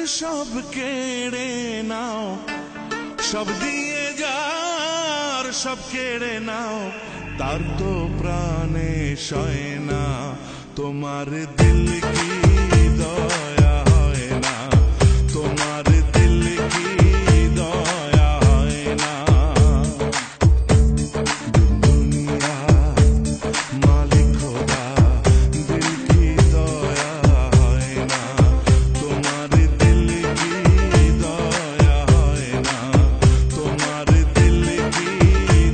সব কেড়ে নাও, সব দিয়ে যার সব কেড়ে নাও, তার তো প্রাণে সয় না। তোমার দিল কি দয়া হয় না, তোমার দিল কি দয়া হয় না। দুনিয়া মালিক খোদা, দিল কি দয়া হয় না, তোমার দিল কি দয়া হয় না, তোমার দিল কি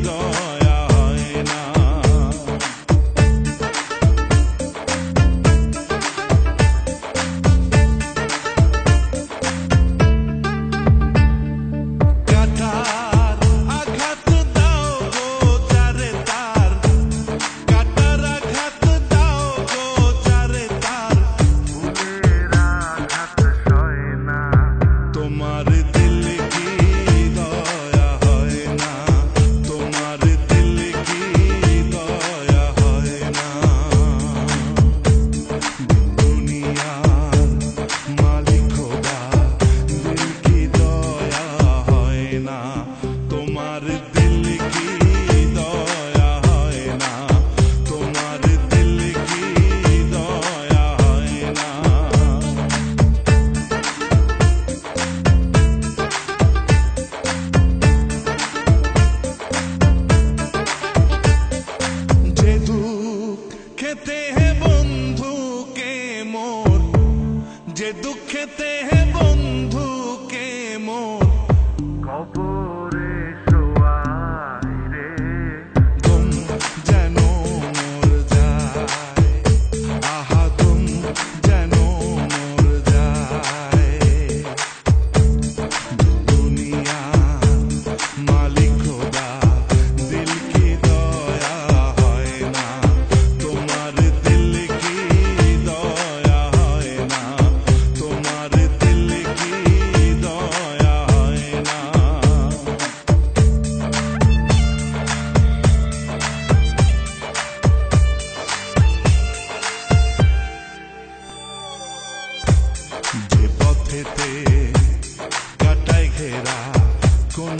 দয়া হয় না। কাটার আঘাত দাও গো যারে তার, কাটার আঘাত দাও গো যারে তার, ফুলের আঘাত সয় না। তোমার দিল কি দয়া হয় না, তোমার দিল কি দয়া হয় না। দুনিয়ার মালিক খোদা, দিল কি দয়া হয় না, তোমার দিল কি দয়া হয় না, তোমার দিল কি দয়া হয় না। যে দুঃখ খেতে হে বন্ধুকে মোর, যে দুঃখেতে হে বন্ধুকে মোর, কবরে শোয়াই রে। দম যেন মোর যায়, আহা দম যেন মোর যায়। দুনিয়া মালিক খোদা, দিল কি দয়া হয় না, তোমার দিল কি দয়া হয় না, তোমার দিল কি দয়া হয় না। যে পথেতে কাটায় ঘেরা কোন